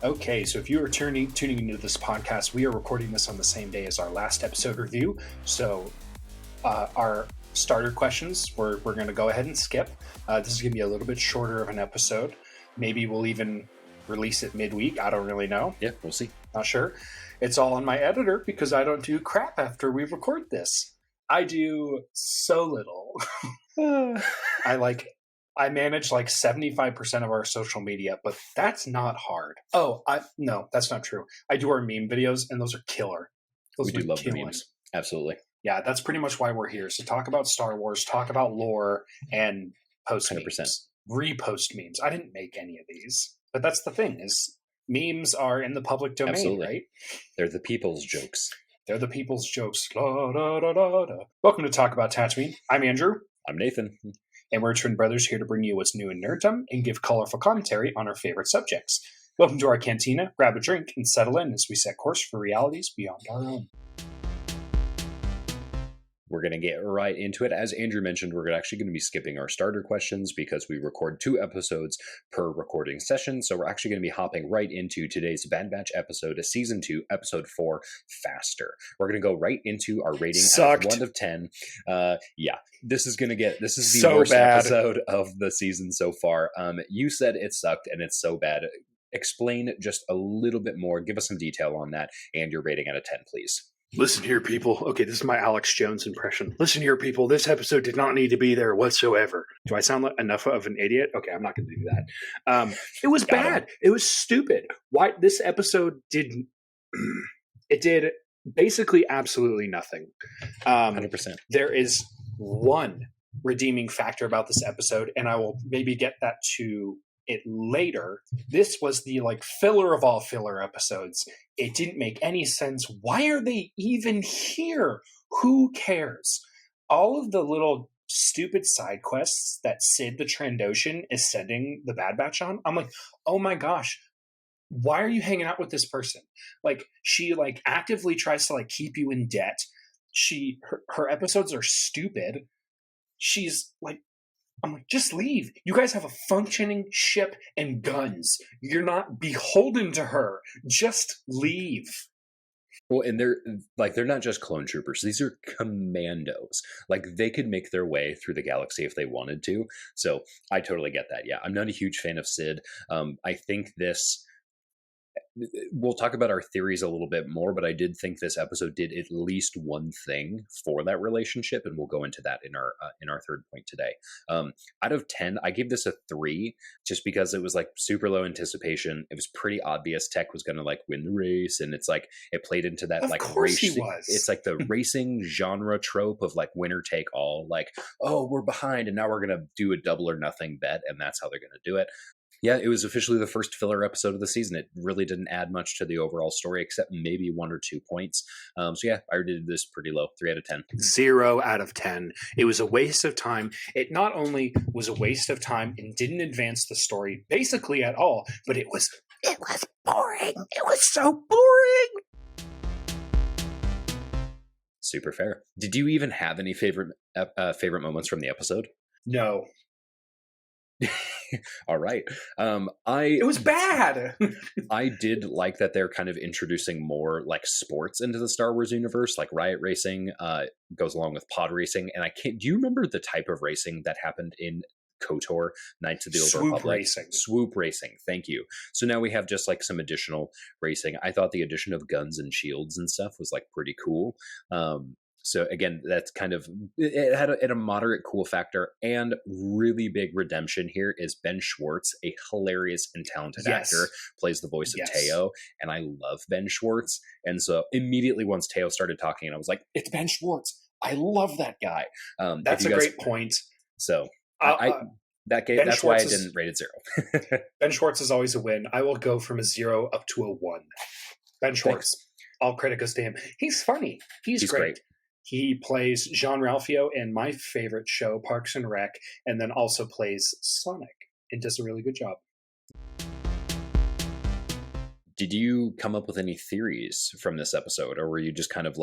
Okay, so if you are tuning into this podcast, we are recording this on the same day as our last episode review. So our starter questions, we're going to go ahead and skip. This is going to be a little bit shorter of an episode. Maybe we'll even release it midweek. I don't really know. Yeah, we'll see. Not sure. It's all on my editor because I don't do crap after we record this. I do so little. I manage like 75% of our social media, but that's not hard. No, that's not true. I do our meme videos, and those are killer. We do love the memes. Absolutely. Yeah, that's pretty much why we're here. So talk about Star Wars, talk about lore, and post 100%. memes. Repost memes. I didn't make any of these, but that's the thing is memes are in the public domain, Absolutely. Right? They're the people's jokes. They're the people's jokes. La, da, da, da, da. Welcome to Talk About Tatooine. I'm Andrew. I'm Nathan. And we're twin brothers here to bring you what's new in nerddom and give colorful commentary on our favorite subjects. Welcome to our cantina, grab a drink, and settle in as we set course for realities beyond our own. We're going to get right into it. As Andrew mentioned, we're actually going to be skipping our starter questions because we record 2 episodes per recording session. So we're actually going to be hopping right into today's Bad Batch episode, Season 2, Episode 4, Faster. We're going to go right into our rating Sucked. Out of 1 to 10. This is the So worst bad. episode of the season so far. You said it sucked and it's so bad. Explain just a little bit more. Give us some detail on that and your rating out of 10, please. Listen here, people. Okay, this is my Alex Jones impression. Listen here, people. This episode did not need to be there whatsoever. Do I sound like enough of an idiot? Okay, I'm not going to do that. It was bad. It was stupid. Why this episode didn't? It did basically absolutely nothing. 100%. There is one redeeming factor about this episode, and I will maybe get that to it later. This was the filler of all filler episodes. It didn't make any sense. Why are they even here? Who cares? All of the little stupid side quests that Sid the Trandoshan is sending the Bad Batch on, I'm like, oh my gosh, why are you hanging out with this person? She actively tries to keep you in debt. Her episodes are stupid. She's I'm like, just leave. You guys have a functioning ship and guns. You're not beholden to her. Just leave. Well, and they're not just clone troopers. These are commandos. They could make their way through the galaxy if they wanted to. So I totally get that. Yeah, I'm not a huge fan of Sid. I think this... We'll talk about our theories a little bit more, but I did think this episode did at least one thing for that relationship, and we'll go into that in our third point today. Out of 10, I gave this a 3, just because it was super low anticipation. It was pretty obvious Tech was going to win the race, and it's it played into that of course he was. It's the racing genre trope of winner take all. Oh, we're behind, and now we're going to do a double or nothing bet, and that's how they're going to do it. Yeah, it was officially the first filler episode of the season. It really didn't add much to the overall story, except maybe 1 or 2 points. So yeah, I rated this pretty low, 3 out of 10. 0 out of 10. It was a waste of time. It not only was a waste of time and didn't advance the story basically at all, but it was boring. It was so boring. Super fair. Did you even have any favorite moments from the episode? No. All right. It was bad. I did like that they're kind of introducing more sports into the Star Wars universe, riot racing goes along with pod racing. And do you remember the type of racing that happened in KOTOR, Knights of the Old Republic? Swoop racing. Thank you. So now we have just some additional racing. I thought the addition of guns and shields and stuff was pretty cool. So again, that's kind of, it had a moderate cool factor, and really big redemption here is Ben Schwartz, a hilarious and talented actor, plays the voice of Teo, and I love Ben Schwartz. And so immediately once Teo started talking, I was like, it's Ben Schwartz. I love that guy. That's a great point. So that's why I didn't rate it 0. Ben Schwartz is always a win. I will go from a 0 up to a 1. Ben Schwartz. Thanks. All credit goes to him. He's funny. He's great. He plays Jean-Ralphio in my favorite show, Parks and Rec, and then also plays Sonic and does a really good job. Did you come up with any theories from this episode, or were you just kind of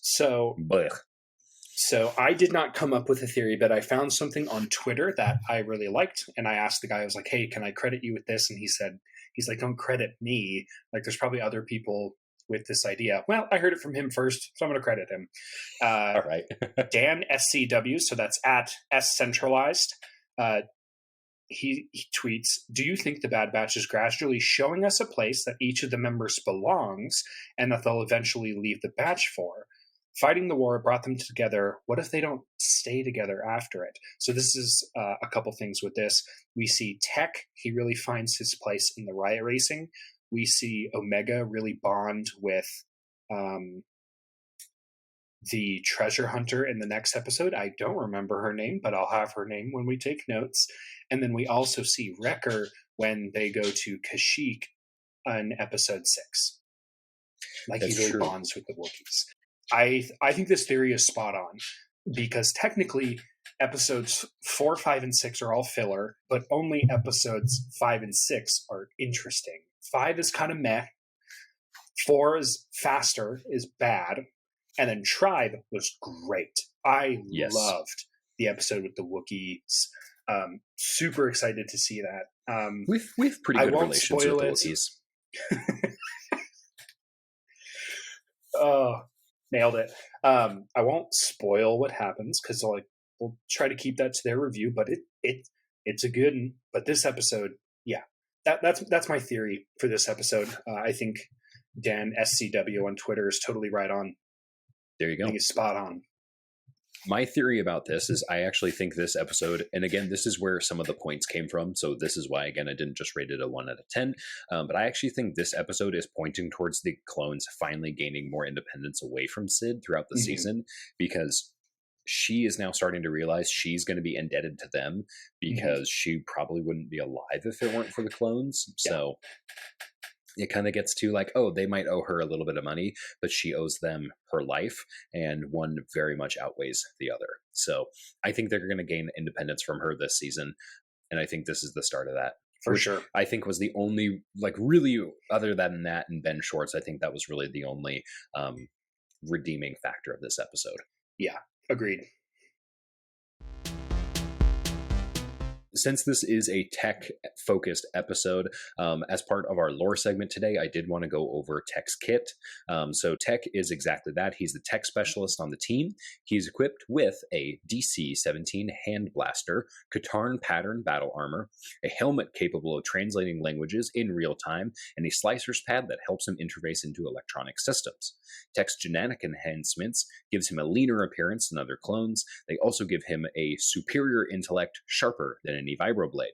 So, blech? So I did not come up with a theory, but I found something on Twitter that I really liked, and I asked the guy. I was like, "Hey, can I credit you with this?" And he said, "He's like, don't credit me. Like, there's probably other people with this idea." Well, I heard it from him first, so I'm going to credit him. All right. Dan SCW, so that's at S Centralized. He tweets, "Do you think the Bad Batch is gradually showing us a place that each of the members belongs and that they'll eventually leave the Batch for? Fighting the war brought them together. What if they don't stay together after it?" So this is a couple things with this. We see Tech. He really finds his place in the riot racing. We see Omega really bond with the treasure hunter in the next episode. I don't remember her name, but I'll have her name when we take notes. And then we also see Wrecker when they go to Kashyyyk in episode 6. Like, That's he really true. bonds with the Wookiees. I think this theory is spot on, because technically episodes 4, 5, and 6 are all filler, but only episodes 5 and 6 are interesting. 5 is kind of meh. 4 is faster, is bad. And then Tribe was great. I loved the episode with the Wookiees. Super excited to see that. We've pretty good relations with the Wookiees. Oh, nailed it. I won't spoil what happens, because like we'll try to keep that to their review. But it's a good one. But this episode, yeah, that's my theory for this episode. I think Dan SCW on Twitter is totally right on. There you go. I think he's spot on. My theory about this is I actually think this episode, and again, this is where some of the points came from. So this is why, again, I didn't just rate it a 1 out of 10. But I actually think this episode is pointing towards the clones finally gaining more independence away from Sid throughout the season, because she is now starting to realize she's going to be indebted to them, because she probably wouldn't be alive if it weren't for the clones. Yeah. So it kind of gets to like, oh, they might owe her a little bit of money, but she owes them her life, and one very much outweighs the other. So I think they're going to gain independence from her this season, and I think this is the start of that. For sure. I think was the only, like, really, other than that and Ben Schwartz, I think that was really the only redeeming factor of this episode. Yeah, agreed. Since this is a tech-focused episode, as part of our lore segment today, I did want to go over Tech's kit. So Tech is exactly that. He's the tech specialist on the team. He's equipped with a DC-17 hand blaster, Katarn pattern battle armor, a helmet capable of translating languages in real time, and a slicer's pad that helps him interface into electronic systems. Tech's genetic enhancements gives him a leaner appearance than other clones. They also give him a superior intellect, sharper than any vibroblade.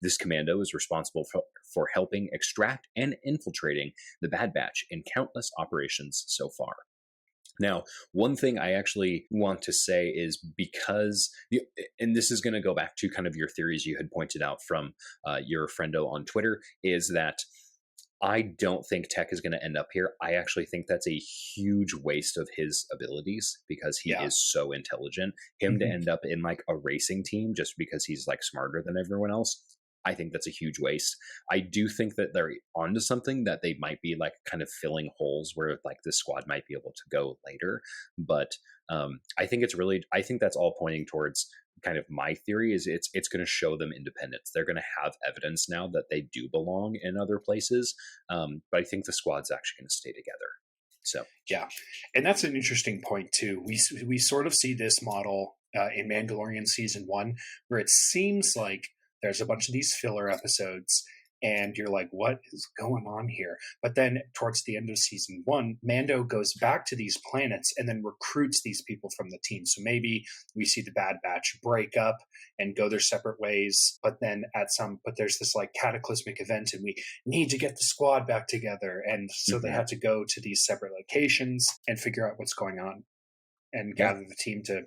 This commando is responsible for helping extract and infiltrating the Bad Batch in countless operations so far. Now, one thing I actually want to say is, because, and this is going to go back to kind of your theories you had pointed out from your friendo on Twitter, is that I don't think Tech is going to end up here. I actually think that's a huge waste of his abilities, because he is so intelligent. Him to end up in like a racing team just because he's like smarter than everyone else, I think that's a huge waste. I do think that they're onto something, that they might be like kind of filling holes where like this squad might be able to go later. But I think that's all pointing towards kind of my theory is it's going to show them independence. They're going to have evidence now that they do belong in other places. But I think the squad's actually going to stay together. So yeah, and that's an interesting point too. We sort of see this model in Mandalorian season 1, where it seems like there's a bunch of these filler episodes, and you're like, what is going on here? But then towards the end of season 1, Mando goes back to these planets and then recruits these people from the team. So maybe we see the Bad Batch break up and go their separate ways, but there's this like cataclysmic event, and we need to get the squad back together. And so they had to go to these separate locations and figure out what's going on and gather the team to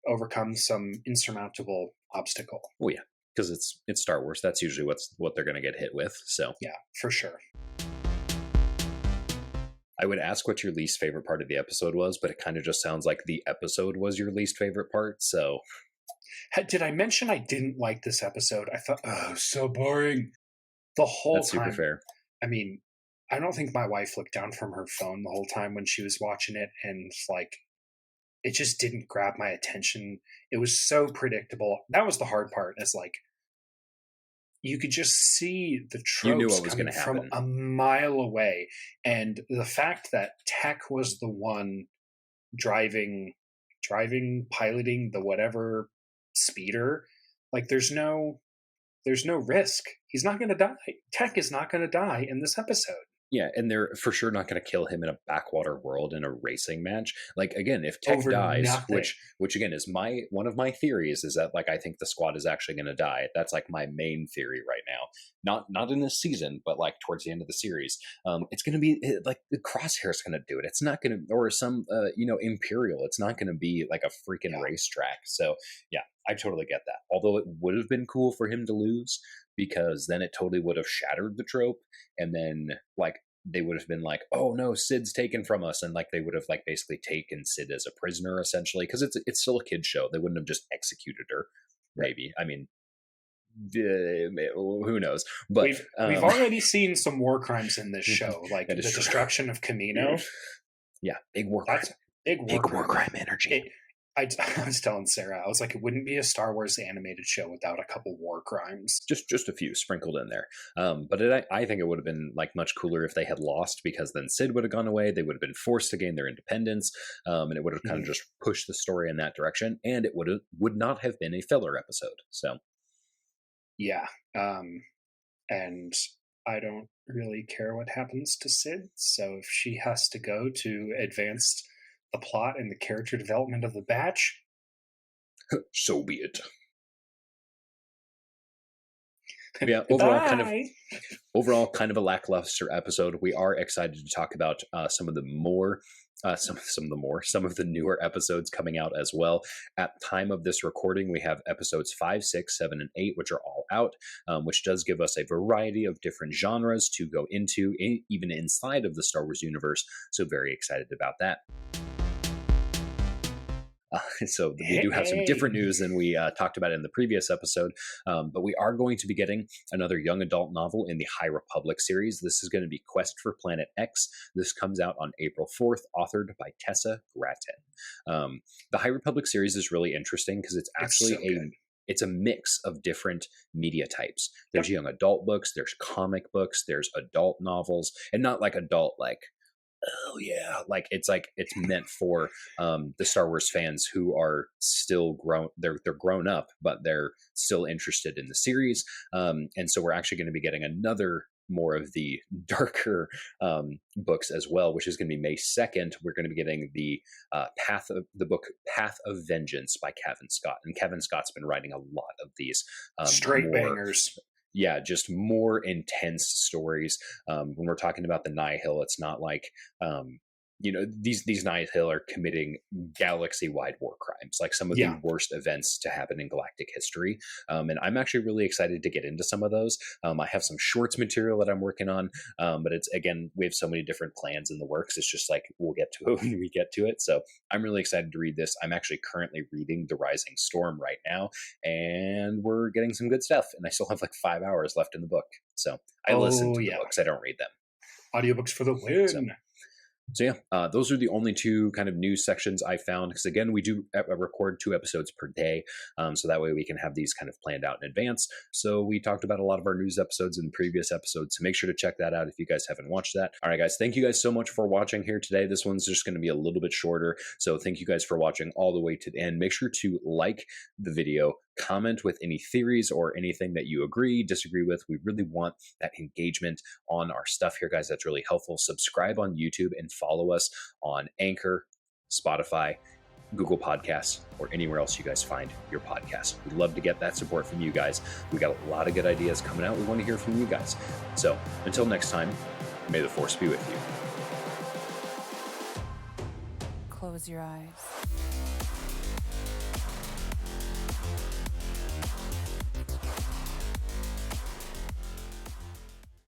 overcome some insurmountable obstacle. Oh yeah. Because it's Star Wars. That's usually what they're going to get hit with. So yeah, for sure. I would ask what your least favorite part of the episode was, but it kind of just sounds like the episode was your least favorite part. So did I mention I didn't like this episode? I thought, so boring the whole That's time. Super fair. I mean, I don't think my wife looked down from her phone the whole time when she was watching it, and like, it just didn't grab my attention. It was so predictable. That was the hard part. Is like you could just see the tropes coming from a mile away, and the fact that Tech was the one driving, piloting the whatever speeder, like there's no risk. He's not going to die. Tech is not going to die in this episode. Yeah, and they're for sure not going to kill him in a backwater world in a racing match. Like again, if Tech dies, which again is one of my theories, is that like I think the squad is actually going to die. That's like my main theory right now. Not in this season, but like towards the end of the series. It's going to be like the Crosshair's going to do it. It's not going to, or some Imperial. It's not going to be like a freaking racetrack. So yeah, I totally get that. Although it would have been cool for him to lose, because then it totally would have shattered the trope, and then like they would have been like, oh no, Sid's taken from us, and like they would have like basically taken Sid as a prisoner essentially, because it's still a kid show. They wouldn't have just executed her. Maybe, I mean, who knows? But we've already seen some war crimes in this show, like the destruction of Camino. Yeah, big war crime. Big war crime energy. I was telling Sarah, I was like, it wouldn't be a Star Wars animated show without a couple war crimes. Just a few sprinkled in there. But I think it would have been like much cooler if they had lost, because then Sid would have gone away. They would have been forced to gain their independence, and it would have kind of just pushed the story in that direction. And it would not have been a filler episode. So, yeah, and I don't really care what happens to Sid. So if she has to go to advance the plot and the character development of the batch, so be it. Yeah, overall kind of a lackluster episode. We are excited to talk about some of the newer episodes coming out as well. At time of this recording, we have episodes 5, 6, 7, and 8, which are all out, which does give us a variety of different genres to go into, even inside of the Star Wars universe. So very excited about that. So we do have some different news than we talked about in the previous episode, but we are going to be getting another young adult novel in the High Republic series. This is going to be Quest for Planet X. This comes out on April 4th, authored by Tessa Grattan. The High Republic series is really interesting because it's actually it's a mix of different media types. There's young adult books, there's comic books, there's adult novels, and not like adult like, oh yeah, like it's meant for the Star Wars fans who are still grown. They're grown up, but they're still interested in the series. And so we're actually going to be getting another more of the darker books as well, which is going to be May 2nd. We're going to be getting the Path of Vengeance by Kevin Scott, and Kevin Scott's been writing a lot of these straight bangers. Yeah, just more intense stories. When we're talking about the Nihil, it's not like, these Nihil are committing galaxy-wide war crimes, like some of the worst events to happen in galactic history. And I'm actually really excited to get into some of those. I have some shorts material that I'm working on, but it's, again, we have so many different plans in the works. It's just like, we'll get to it when we get to it. So I'm really excited to read this. I'm actually currently reading The Rising Storm right now, and we're getting some good stuff. And I still have like 5 hours left in the book. So I listen to the books. I don't read them. Audiobooks for the win. So yeah, those are the only two kind of news sections I found, because again, we do record 2 episodes per day, so that way we can have these kind of planned out in advance. So we talked about a lot of our news episodes in previous episodes, so make sure to check that out if you guys haven't watched that. All right, guys, thank you guys so much for watching here today. This one's just going to be a little bit shorter, so thank you guys for watching all the way to the end. Make sure to like the video, comment with any theories or anything that you agree, disagree with. We really want that engagement on our stuff here, guys. That's really helpful. Subscribe on YouTube and follow us on Anchor, Spotify, Google Podcasts, or anywhere else you guys find your podcast. We'd love to get that support from you guys. We got a lot of good ideas coming out. We want to hear from you guys. So until next time, may the Force be with you. Close your eyes.